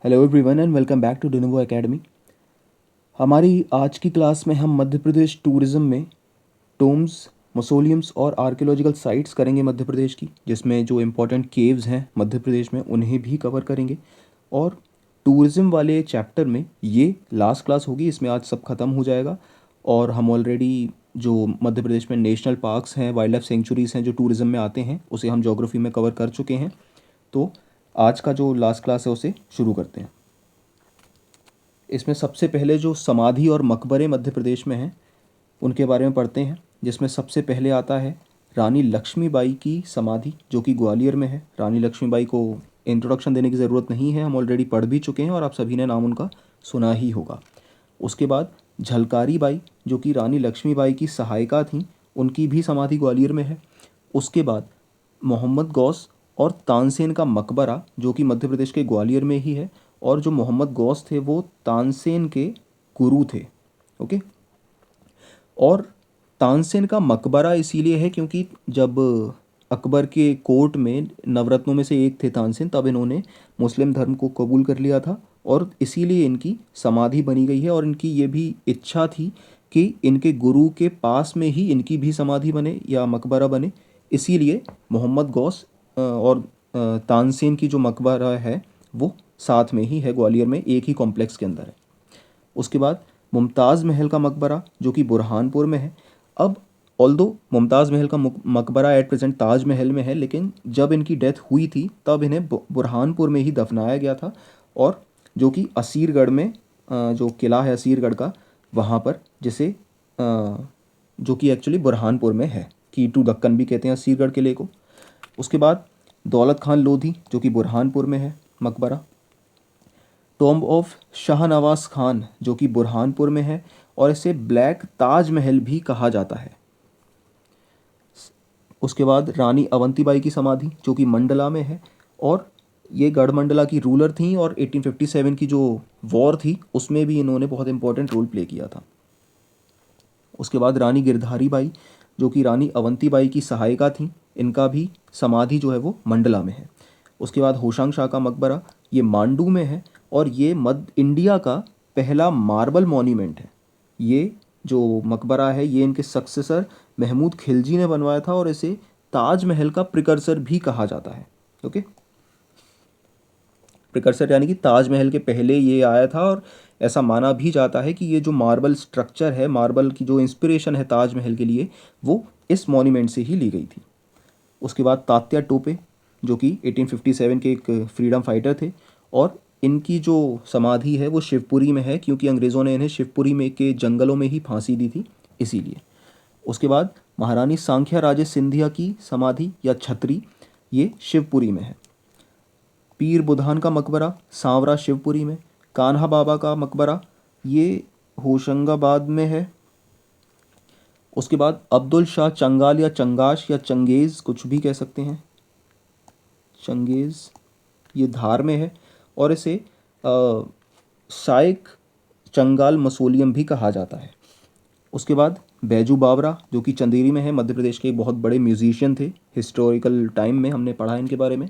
Hello everyone and welcome back to Denovo academy. हमारी आज की क्लास में हम मध्य प्रदेश टूरिज़्म में टोम्स, मौसोलियम्स और आर्कियोलॉजिकल साइट्स करेंगे मध्य प्रदेश की, जिसमें जो इम्पोर्टेंट केव्स हैं मध्य प्रदेश में उन्हें भी कवर करेंगे। और टूरिज़्म वाले चैप्टर में ये लास्ट क्लास होगी, इसमें आज सब खत्म हो जाएगा। और हम ऑलरेडी जो मध्य प्रदेश में नेशनल पार्क्स हैं, वाइल्ड लाइफ सेंचुरीज़ हैं जो टूरिज़्म में आते हैं, उसे हम ज्योग्राफी में कवर कर चुके हैं। तो आज का जो लास्ट क्लास है उसे शुरू करते हैं। इसमें सबसे पहले जो समाधि और मकबरे मध्य प्रदेश में हैं उनके बारे में पढ़ते हैं, जिसमें सबसे पहले आता है रानी लक्ष्मीबाई की समाधि, जो कि ग्वालियर में है। रानी लक्ष्मीबाई को इंट्रोडक्शन देने की ज़रूरत नहीं है, हम ऑलरेडी पढ़ भी चुके हैं और आप सभी ने नाम उनका सुना ही होगा। उसके बाद झलकारी बाई, जो कि रानी लक्ष्मीबाई की सहायिका थीं, उनकी भी समाधि ग्वालियर में है। उसके बाद मोहम्मद गौस और तानसेन का मकबरा, जो कि मध्य प्रदेश के ग्वालियर में ही है। और जो मोहम्मद गौस थे वो तानसेन के गुरु थे। ओके। और तानसेन का मकबरा इसीलिए है क्योंकि जब अकबर के कोर्ट में नवरत्नों में से एक थे तानसेन, तब इन्होंने मुस्लिम धर्म को कबूल कर लिया था और इसीलिए इनकी समाधि बनी गई है। और इनकी ये भी इच्छा थी कि इनके गुरु के पास में ही इनकी भी समाधि बने या मकबरा बने। इसीलिए मोहम्मद गौस और तानसेन की जो मकबरा है वो साथ में ही है, ग्वालियर में एक ही कॉम्प्लेक्स के अंदर है। उसके बाद मुमताज़ महल का मकबरा, जो कि बुरहानपुर में है। अब ऑल्दो मुमताज़ महल का मकबरा एट प्रेजेंट ताज महल में है, लेकिन जब इनकी डेथ हुई थी तब इन्हें बुरहानपुर में ही दफनाया गया था। और जो कि असीरगढ़ में जो किला है असीरगढ़ का, वहाँ पर, जिसे जो कि एक्चुअली बुरहानपुर में है, की टू दक्कन भी कहते हैं असीरगढ़ किले को। उसके बाद दौलत खान लोधी, जो कि बुरहानपुर में है मकबरा। टॉम्ब ऑफ शाहनवाज खान, जो कि बुरहानपुर में है और इसे ब्लैक ताज महल भी कहा जाता है। उसके बाद रानी अवंतीबाई की समाधि, जो कि मंडला में है। और ये गढ़मंडला की रूलर थी और 1857 की जो वॉर थी उसमें भी इन्होंने बहुत इंपॉर्टेंट रोल प्ले किया था। उसके बाद रानी गिरधारी बाई, जो कि रानी अवंतीबाई की सहायिका थी, इनका भी समाधि जो है वो मंडला में है। उसके बाद होशांग शाह का मकबरा, ये मांडू में है और ये मध्य इंडिया का पहला मार्बल मॉन्यूमेंट है। ये जो मकबरा है ये इनके सक्सेसर महमूद खिलजी ने बनवाया था और इसे ताजमहल का प्रिकर्सर भी कहा जाता है। ओके। प्रिकर्सर यानी कि ताजमहल के पहले ये आया था और ऐसा माना भी जाता है कि ये जो मार्बल स्ट्रक्चर है, मार्बल की जो इंस्पिरेशन है ताजमहल के लिए, वो इस मॉन्यूमेंट से ही ली गई थी। उसके बाद तात्या टोपे, जो कि 1857 के एक फ्रीडम फाइटर थे और इनकी जो समाधि है वो शिवपुरी में है, क्योंकि अंग्रेज़ों ने इन्हें शिवपुरी में के जंगलों में ही फांसी दी थी इसीलिए। उसके बाद महारानी सांख्या राजे सिंधिया की समाधि या छतरी, ये शिवपुरी में है। पीर बुधान का मकबरा सांवरा शिवपुरी में। कान्हा बाबा का मकबरा ये होशंगाबाद में है। उसके बाद अब्दुल शाह चंगाल या चंगाश या चंगेज़, कुछ भी कह सकते हैं, चंगेज़, ये धार में है और इसे शाइक चंगाल मसोलियम भी कहा जाता है। उसके बाद बैजू बावरा, जो कि चंदेरी में है, मध्य प्रदेश के एक बहुत बड़े म्यूजिशियन थे, हिस्टोरिकल टाइम में हमने पढ़ा इनके बारे में।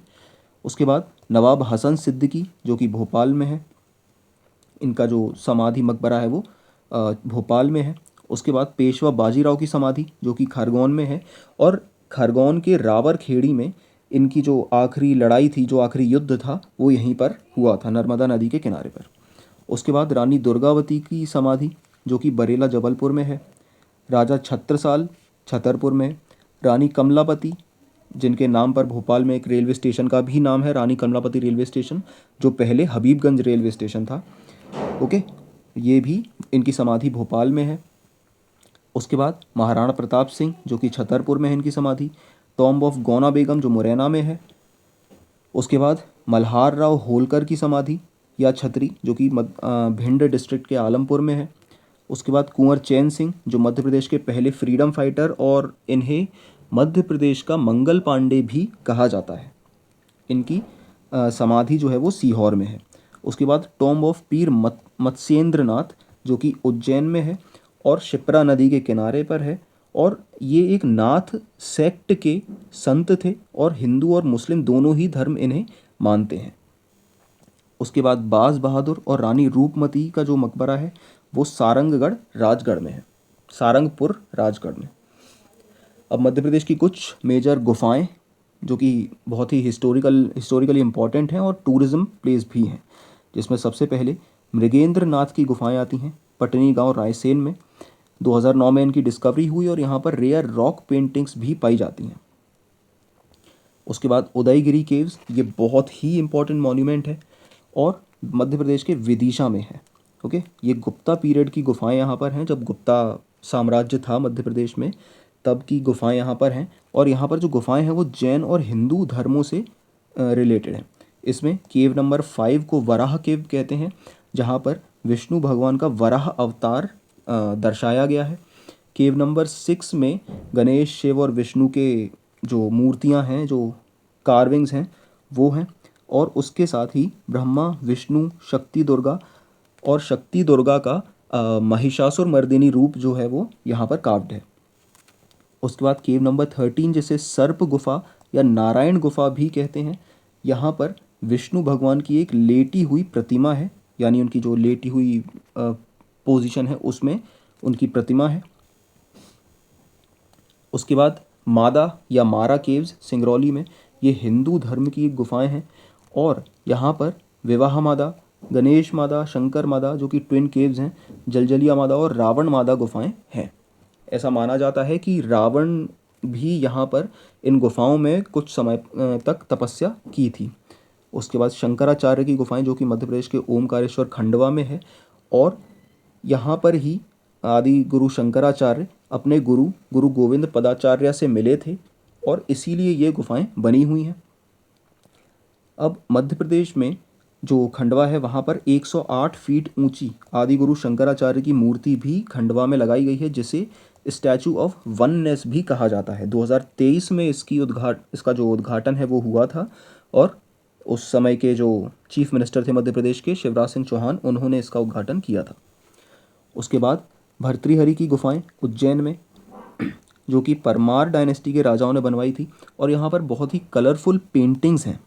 उसके बाद नवाब हसन सिद्दीकी, जो कि भोपाल में है, इनका जो समाधि मकबरा है वो भोपाल में है। उसके बाद पेशवा बाजीराव की समाधि, जो कि खरगोन में है और खरगोन के रावर खेड़ी में इनकी जो आखिरी लड़ाई थी, जो आखिरी युद्ध था, वो यहीं पर हुआ था, नर्मदा नदी के किनारे पर। उसके बाद रानी दुर्गावती की समाधि, जो कि बरेला जबलपुर में है। राजा छत्रसाल छतरपुर में। रानी कमलापति, जिनके नाम पर भोपाल में एक रेलवे स्टेशन का भी नाम है, रानी कमलापति रेलवे स्टेशन, जो पहले हबीबगंज रेलवे स्टेशन था। ओके, ये भी इनकी समाधि भोपाल में है। उसके बाद महाराणा प्रताप सिंह, जो कि छतरपुर में है इनकी समाधि। टॉम्ब ऑफ गौना बेगम, जो मुरैना में है। उसके बाद मल्हार राव होलकर की समाधि या छतरी, जो कि भिंड डिस्ट्रिक्ट के आलमपुर में है। उसके बाद कुंवर चैन सिंह, जो मध्य प्रदेश के पहले फ्रीडम फाइटर और इन्हें मध्य प्रदेश का मंगल पांडे भी कहा जाता है, इनकी समाधि जो है वो सीहोर में है। उसके बाद टॉम्ब ऑफ पीर मत्स्येंद्र नाथ, जो कि उज्जैन में है और शिप्रा नदी के किनारे पर है। और ये एक नाथ सेक्ट के संत थे और हिंदू और मुस्लिम दोनों ही धर्म इन्हें मानते हैं। उसके बाद बाज बहादुर और रानी रूपमती का जो मकबरा है वो सारंगगढ़ राजगढ़ में है, सारंगपुर राजगढ़ में। अब मध्य प्रदेश की कुछ मेजर गुफाएं जो कि बहुत ही हिस्टोरिकली इम्पॉर्टेंट हैं और टूरिज़्म प्लेस भी हैं, जिसमें सबसे पहले मृगेंद्र नाथ की गुफाएं आती हैं पटनी गांव रायसेन में। 2009 में इनकी डिस्कवरी हुई और यहाँ पर रेयर रॉक पेंटिंग्स भी पाई जाती हैं। उसके बाद उदयगिरी केव्स, ये बहुत ही इम्पॉर्टेंट मॉन्यूमेंट है और मध्य प्रदेश के विदिशा में है। ओके, ये गुप्ता पीरियड की गुफाएं यहाँ पर हैं, जब गुप्ता साम्राज्य था मध्य प्रदेश में तब की गुफाएं यहाँ पर हैं। और यहाँ पर जो गुफाएं हैं वो जैन और हिंदू धर्मों से रिलेटेड हैं। इसमें केव नंबर 5 को वराह केव कहते हैं, जहाँ पर विष्णु भगवान का वराह अवतार दर्शाया गया है। केव नंबर 6 में गणेश, शिव और विष्णु के जो मूर्तियाँ हैं, जो कार्विंग्स हैं वो हैं। और उसके साथ ही ब्रह्मा, विष्णु, शक्ति दुर्गा और शक्ति दुर्गा का महिषासुर मर्दिनी रूप जो है वो यहाँ पर कार्व्ड है। उसके बाद केव नंबर 13 जिसे सर्प गुफा या नारायण गुफा भी कहते हैं, यहाँ पर विष्णु भगवान की एक लेटी हुई प्रतिमा है, यानी उनकी जो लेटी हुई पोजीशन है उसमें उनकी प्रतिमा है। उसके बाद मादा या मारा केव्स सिंगरौली में, ये हिंदू धर्म की एक गुफाएं हैं और यहाँ पर विवाह मादा, गणेश मादा, शंकर मादा जो कि ट्विन केव्स हैं, जलजलिया मादा और रावण मादा गुफाएं हैं। ऐसा माना जाता है कि रावण भी यहाँ पर इन गुफाओं में कुछ समय तक तपस्या की थी। उसके बाद शंकराचार्य की गुफाएं जो कि मध्य प्रदेश के ओमकारेश्वर खंडवा में है और यहाँ पर ही आदि गुरु शंकराचार्य अपने गुरु गोविंद पदाचार्य से मिले थे और इसीलिए ये गुफाएं बनी हुई हैं। अब मध्य प्रदेश में जो खंडवा है वहाँ पर 108 फीट ऊंची आदि गुरु शंकराचार्य की मूर्ति भी खंडवा में लगाई गई है, जिसे स्टैचू ऑफ वननेस भी कहा जाता है। 2023 में इसका जो उद्घाटन है वो हुआ था और उस समय के जो चीफ मिनिस्टर थे मध्य प्रदेश के, शिवराज सिंह चौहान, उन्होंने इसका उद्घाटन किया था। उसके बाद भर्तृहरि की गुफाएं उज्जैन में, जो कि परमार डायनेस्टी के राजाओं ने बनवाई थी और यहाँ पर बहुत ही कलरफुल पेंटिंग्स हैं।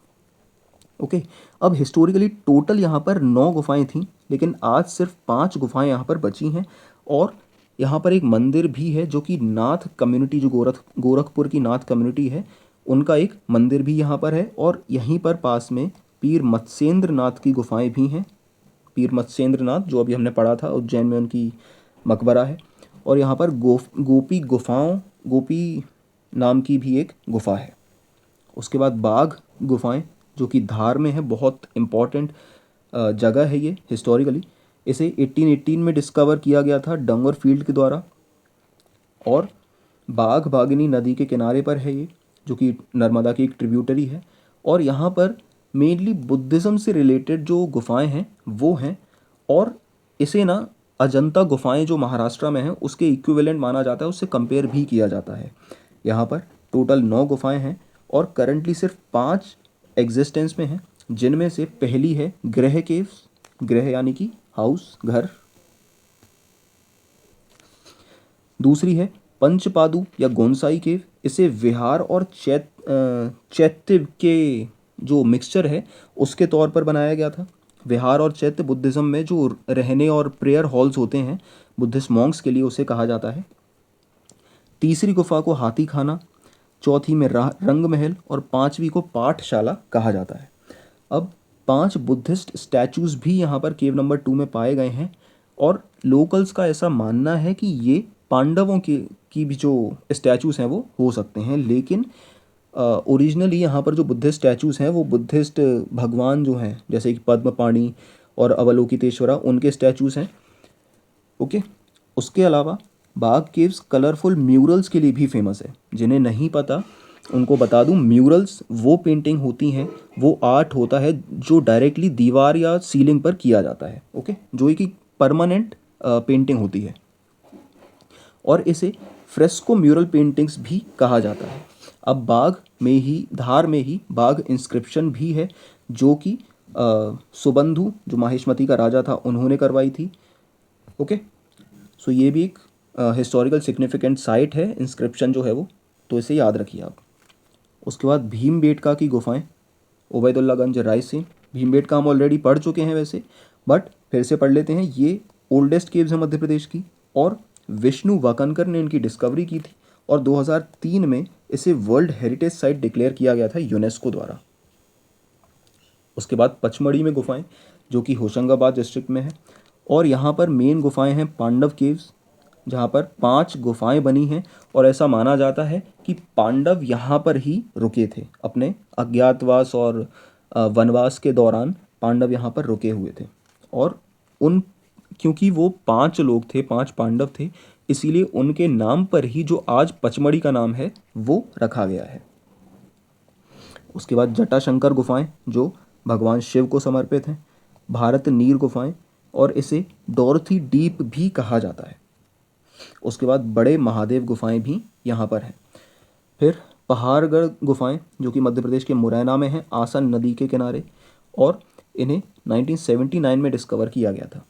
ओके, अब हिस्टोरिकली टोटल यहाँ पर 9 गुफाएं थीं, लेकिन आज सिर्फ 5 गुफाएं यहाँ पर बची हैं और यहाँ पर एक मंदिर भी है जो कि नाथ कम्युनिटी, जो गोरखपुर की नाथ कम्युनिटी है, उनका एक मंदिर भी यहाँ पर है। और यहीं पर पास में पीर मत्स्येंद्र नाथ की गुफाएं भी हैं। पीर मत्स्येंद्र नाथ जो अभी हमने पढ़ा था, उज्जैन में उनकी मकबरा है। और यहाँ पर गोपी नाम की भी एक गुफा है। उसके बाद बाघ गुफाएं जो कि धार में है, बहुत इम्पॉर्टेंट जगह है ये हिस्टोरिकली। इसे 1818 में डिस्कवर किया गया था डंगर फील्ड के द्वारा और बाघ बागनी नदी के किनारे पर है ये, जो कि नर्मदा की एक ट्रिब्यूटरी है। और यहाँ पर मेनली बुद्धिज़्म से रिलेटेड जो गुफाएं हैं वो हैं और इसे ना अजंता गुफाएं जो महाराष्ट्र में हैं उसके इक्विवेलेंट माना जाता है, उससे कंपेयर भी किया जाता है। यहाँ पर टोटल 9 गुफाएं हैं और करंटली सिर्फ 5 एग्जिस्टेंस में हैं, जिनमें से पहली है ग्रह केव्स, ग्रह यानी कि हाउस, घर। दूसरी है पंचपादु या गोंसाई केव, इसे विहार और चैत्य के जो मिक्सचर है उसके तौर पर बनाया गया था। विहार और चैत्य बुद्धिज़्म में जो रहने और प्रेयर हॉल्स होते हैं बुद्धिस्ट मॉन्क्स के लिए, उसे कहा जाता है। तीसरी गुफा को हाथी खाना, चौथी में रंग महल और 5वीं को पाठशाला कहा जाता है। अब 5 बुद्धिस्ट स्टैचूज़ भी यहाँ पर केव नंबर 2 में पाए गए हैं और लोकल्स का ऐसा मानना है कि ये पांडवों की भी जो स्टैचूज़ हैं वो हो सकते हैं, लेकिन ओरिजिनली यहाँ पर जो बुद्धिस्ट स्टैचूज़ हैं वो बुद्धिस्ट भगवान जो हैं, जैसे कि पद्मपाणि और अवलोकितेश्वरा, उनके स्टैचूज़ हैं। ओके, उसके अलावा बाघ केव्स कलरफुल म्यूरल्स के लिए भी फेमस है। जिन्हें नहीं पता उनको बता दूं, म्यूरल्स वो पेंटिंग होती हैं, वो आर्ट होता है जो डायरेक्टली दीवार या सीलिंग पर किया जाता है। ओके, जो एक परमानेंट पेंटिंग होती है और इसे फ्रेस्को म्यूरल पेंटिंग्स भी कहा जाता है। अब धार में ही बाघ इंस्क्रिप्शन भी है, जो कि सुबंधु जो माहिष्मती का राजा था उन्होंने करवाई थी। ओके, सो ये भी एक हिस्टोरिकल सिग्निफिकेंट साइट है, इंस्क्रिप्शन जो है वो, तो इसे याद रखिए आप। उसके बाद भीमबेटका की गुफाएं, उबैदुल्लागंज रायसेन, भीमबेटका हम ऑलरेडी पढ़ चुके हैं वैसे, बट फिर से पढ़ लेते हैं। ये ओल्डेस्ट केव्स हैं मध्य प्रदेश की, और विष्णु वाकनकर ने इनकी डिस्कवरी की थी, और 2003 में इसे वर्ल्ड हेरिटेज साइट डिक्लेयर किया गया था यूनेस्को द्वारा। उसके बाद पचमढ़ी में गुफाएं, जो कि होशंगाबाद डिस्ट्रिक्ट में है, और यहाँ पर मेन गुफाएं हैं पांडव केव्स, जहाँ पर 5 गुफाएं बनी हैं, और ऐसा माना जाता है कि पांडव यहाँ पर ही रुके थे अपने अज्ञातवास और वनवास के दौरान। पांडव यहाँ पर रुके हुए थे, और उन क्योंकि वो 5 लोग थे, 5 पांडव थे, इसीलिए उनके नाम पर ही जो आज पचमढ़ी का नाम है वो रखा गया है। उसके बाद जटाशंकर गुफाएं, जो भगवान शिव को समर्पित हैं। भारत नीर गुफाएं, और इसे डॉर्थी डीप भी कहा जाता है। उसके बाद बड़े महादेव गुफाएं भी यहाँ पर हैं। फिर पहाड़गढ़ गुफाएं, जो कि मध्य प्रदेश के मुरैना में हैं, आसन नदी के किनारे, और इन्हें 1979 में डिस्कवर किया गया था।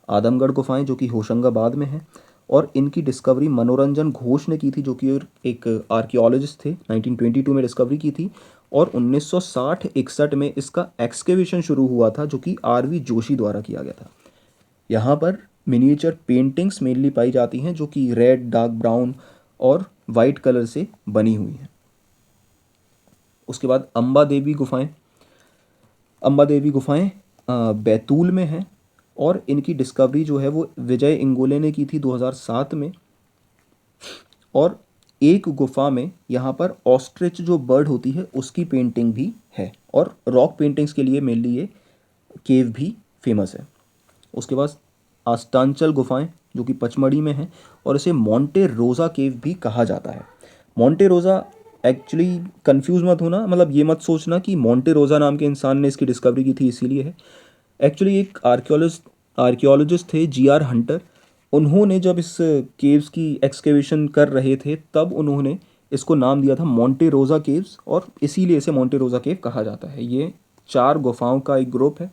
आदमगढ़ गुफाएं, जो कि होशंगाबाद में हैं, और इनकी डिस्कवरी मनोरंजन घोष ने की थी, जो कि एक आर्कियोलॉजिस्ट थे। 1922 में डिस्कवरी की थी, और 1960-61 में इसका एक्सकेवेशन शुरू हुआ था, जो कि आरवी जोशी द्वारा किया गया था। यहाँ पर मिनिएचर पेंटिंग्स मेनली पाई जाती हैं, जो कि रेड, डार्क ब्राउन और वाइट कलर से बनी हुई हैं। उसके बाद अम्बा देवी गुफाएं। अम्बा देवी गुफाएं बैतूल में हैं, और इनकी डिस्कवरी जो है वो विजय इंगोले ने की थी 2007 में। और एक गुफा में यहाँ पर ऑस्ट्रिच जो बर्ड होती है उसकी पेंटिंग भी है, और रॉक पेंटिंग्स के लिए मेनली ये केव भी फेमस है। उसके बाद अस्तांचल गुफाएं, जो कि पचमढ़ी में हैं, और इसे मोंटे रोज़ा केव भी कहा जाता है। मोंटे रोज़ा, एक्चुअली कंफ्यूज मत होना, मतलब ये मत सोचना कि मोंटे रोज़ा नाम के इंसान ने इसकी डिस्कवरी की थी इसीलिए है। एक्चुअली एक आर्कियोलॉजिस्ट थे GR हंटर। उन्होंने जब इस केव्स की एक्सकेवेशन कर रहे थे तब उन्होंने इसको नाम दिया था मोंटे रोज़ा केव्स, और इसीलिए इसे मोंटे रोज़ा केव कहा जाता है। ये 4 गुफाओं का एक ग्रुप है,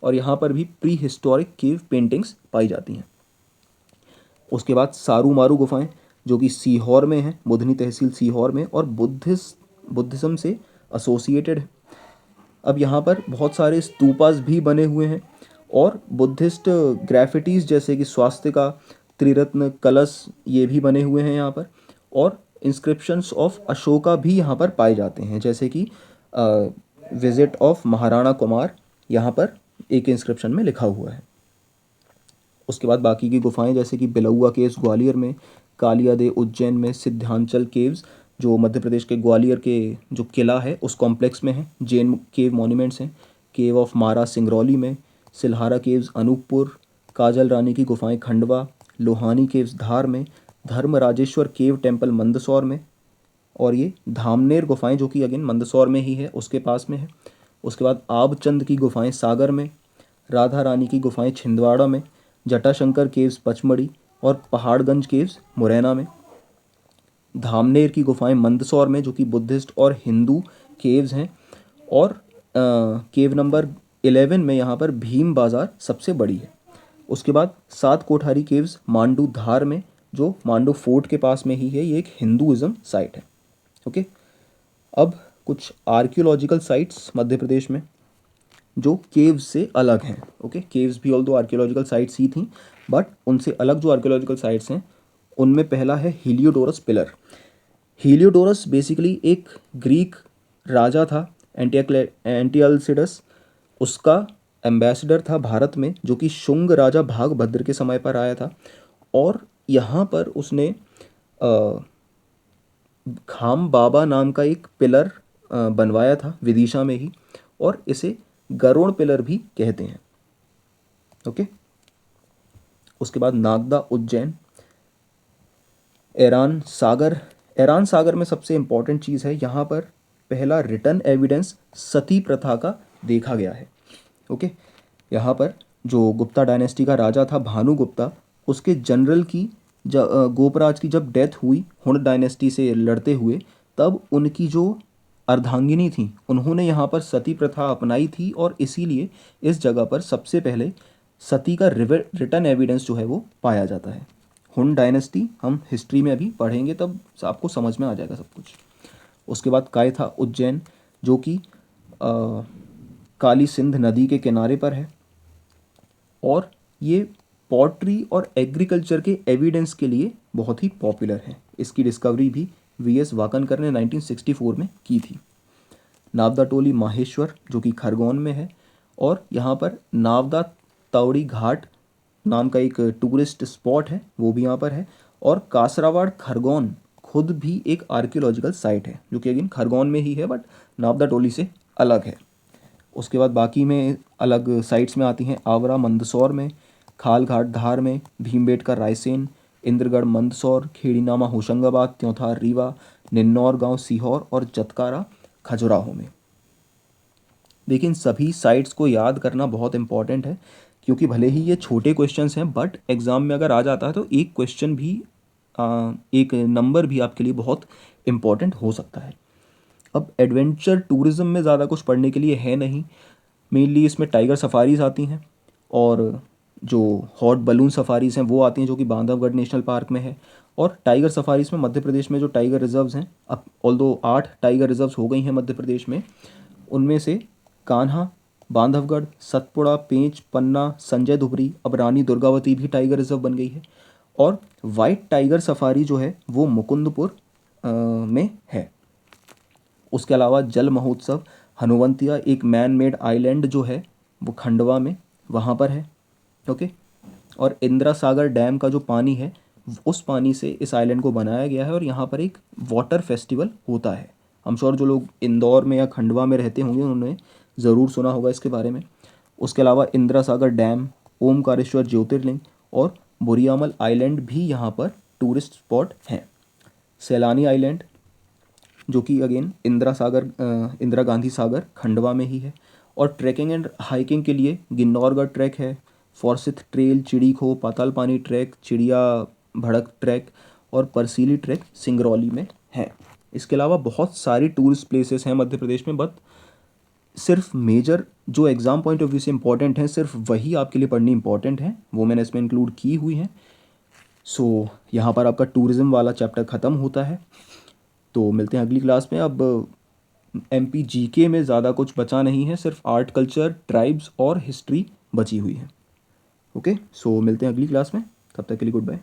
और यहाँ पर भी प्री हिस्टोरिक केव पेंटिंग्स पाई जाती हैं। उसके बाद सारू मारू गुफाएं, जो कि सीहोर में है, बुधनी तहसील सीहोर में, और बुद्धिज्म से एसोसिएटेड है। अब यहाँ पर बहुत सारे स्तूपास भी बने हुए हैं, और बुद्धिस्ट ग्राफिटीज़ जैसे कि स्वास्तिका, त्रिरत्न, कलश, ये भी बने हुए हैं यहाँ पर। और इंस्क्रिप्शंस ऑफ अशोका भी यहाँ पर पाए जाते हैं, जैसे कि विजिट ऑफ महाराणा कुमार यहाँ पर एक इंस्क्रिप्शन में लिखा हुआ है। उसके बाद बाकी की गुफाएं, जैसे कि बिलौआ केव्स ग्वालियर में, कालिया दे उज्जैन में, सिद्धांचल केव्स जो मध्य प्रदेश के ग्वालियर के जो किला है उस कॉम्प्लेक्स में है, जैन केव मॉन्यूमेंट्स हैं। केव ऑफ मारा सिंगरौली में, सिल्हारा केव्स अनूपपुर, काजल रानी की गुफाएं खंडवा, लोहानी केव्स धार में, धर्मराजेश्वर केव टेम्पल मंदसौर में, और ये धामनेर गुफाएं, जो कि अगेन मंदसौर में ही है, उसके पास में है। उसके बाद आबचंद की गुफाएं सागर में, राधा रानी की गुफाएं छिंदवाड़ा में, जटाशंकर केव्स पचमढ़ी, और पहाड़गंज केव्स मुरैना में। धामनेर की गुफाएं मंदसौर में, जो कि बुद्धिस्ट और हिंदू केव्स हैं। और केव नंबर 11 में यहाँ पर भीम बाज़ार सबसे बड़ी है। उसके बाद 7 कोठारी केव्स मांडू धार में, जो मांडू फोर्ट के पास में ही है, ये एक हिंदुज़म साइट है। ओके, अब कुछ आर्कियोलॉजिकल साइट्स मध्य प्रदेश में जो केव्स से अलग हैं। ओके, केव्स भी ऑल दो आर्कियोलॉजिकल साइट्स ही थी, बट उनसे अलग जो आर्कियोलॉजिकल साइट्स हैं उनमें पहला है हीलियोडोरस पिलर। हीलियोडोरस बेसिकली एक ग्रीक राजा था, एंटिअलसिडस, उसका एम्बेसडर था भारत में, जो कि शुंग राजा भागभद्र के समय पर आया था। और यहाँ पर उसने खाम बाबा नाम का एक पिलर बनवाया था विदिशा में ही, और इसे गरुड़ पिलर भी कहते हैं। ओके, उसके बाद नागदा उज्जैन, ईरान सागर में सबसे इम्पॉर्टेंट चीज़ है, यहाँ पर पहला रिटर्न एविडेंस सती प्रथा का देखा गया है। ओके, यहाँ पर जो गुप्ता डायनेस्टी का राजा था भानुगुप्ता, उसके जनरल की गोपराज की जब डेथ हुई हुण डायनेस्टी से लड़ते हुए, तब उनकी जो अर्धांगिनी थी उन्होंने यहाँ पर सती प्रथा अपनाई थी, और इसीलिए इस जगह पर सबसे पहले सती का रिटर्न एविडेंस जो है वो पाया जाता है। हुन डायनेस्टी हम हिस्ट्री में अभी पढ़ेंगे, तब आपको समझ में आ जाएगा सब कुछ। उसके बाद कायथा उज्जैन, जो कि काली सिंध नदी के किनारे पर है और ये पॉटरी और एग्रीकल्चर के एविडेंस के लिए बहुत ही पॉपुलर है। इसकी डिस्कवरी भी वीएस वाकनकर ने 1964 में की थी। नावदा टोली माहेश्वर जो कि खरगोन में है और यहाँ पर नावदा तावड़ी घाट नाम का एक टूरिस्ट स्पॉट है, वो भी यहाँ पर है। और कासरावाड़ खरगोन खुद भी एक आर्कियोलॉजिकल साइट है जो कि अगेन खरगोन में ही है बट नावदा टोली से अलग है। उसके बाद बाकी में अलग साइट्स में आती हैं आवरा मंदसौर में, खालघाट धार में, भीमबेटका रायसेन, इंद्रगढ़ मंदसौर, खेड़ीनामा होशंगाबाद, त्योंथार रीवा, निन्नौर गांव सीहोर और जतकारा खजुराहो में। देखिए इन सभी साइट्स को याद करना बहुत इंपॉर्टेंट है क्योंकि भले ही ये छोटे क्वेश्चंस हैं बट एग्ज़ाम में अगर आ जाता है तो एक क्वेश्चन भी एक नंबर भी आपके लिए बहुत इम्पॉर्टेंट हो सकता है। अब एडवेंचर टूरिज़्म में ज़्यादा कुछ पढ़ने के लिए है नहीं, मेनली इसमें टाइगर सफारीज़ आती हैं और जो हॉट बलून सफारीज़ हैं वो आती हैं जो कि बांधवगढ़ नेशनल पार्क में है। और टाइगर सफारीज़ में मध्य प्रदेश में जो टाइगर रिजर्व्स हैं, अब ऑल्दो 8 टाइगर रिजर्व्स हो गई हैं मध्य प्रदेश में, उनमें से कान्हा, बांधवगढ़, सतपुड़ा, पेंच, पन्ना, संजय धुबरी, अब रानी दुर्गावती भी टाइगर रिजर्व बन गई है। और वाइट टाइगर सफारी जो है वो मुकुंदपुर में है। उसके अलावा जल महोत्सव हनुवंतिया एक मैन मेड आइलैंड जो है वो खंडवा में वहाँ पर है। ओके। और इंदिरा सागर डैम का जो पानी है उस पानी से इस आइलैंड को बनाया गया है और यहाँ पर एक वाटर फेस्टिवल होता है। हम श्योर जो लोग इंदौर में या खंडवा में रहते होंगे उन्होंने ज़रूर सुना होगा इसके बारे में। उसके अलावा इंदिरा सागर डैम, ओमकारेश्वर ज्योतिर्लिंग और बुरियामल आइलैंड भी यहाँ पर टूरिस्ट स्पॉट हैं। सैलानी आइलैंड जो कि अगेन इंदिरा गांधी सागर खंडवा में ही है। और ट्रैकिंग एंड हाइकिंग के लिए गिन्नौरगढ़ ट्रैक है, फॉर्सिथ ट्रेल चिड़ी खो, पाताल पानी ट्रैक, चिड़िया भड़क ट्रैक और परसीली ट्रैक सिंगरौली में है। इसके अलावा बहुत सारी टूरिस्ट प्लेसेस हैं मध्य प्रदेश में बट सिर्फ मेजर जो एग्ज़ाम पॉइंट ऑफ व्यू से इंपॉर्टेंट हैं सिर्फ वही आपके लिए पढ़नी इंपॉर्टेंट है, वो मैंने इसमें इंक्लूड की हुई हैं। सो यहाँ पर आपका टूरिज़्म वाला चैप्टर ख़त्म होता है। तो मिलते हैं अगली क्लास में। अब एमपी जीके में ज़्यादा कुछ बचा नहीं है, सिर्फ आर्ट कल्चर, ट्राइब्स और हिस्ट्री बची हुई है। ओके, सो मिलते हैं अगली क्लास में, तब तक के लिए गुड बाय।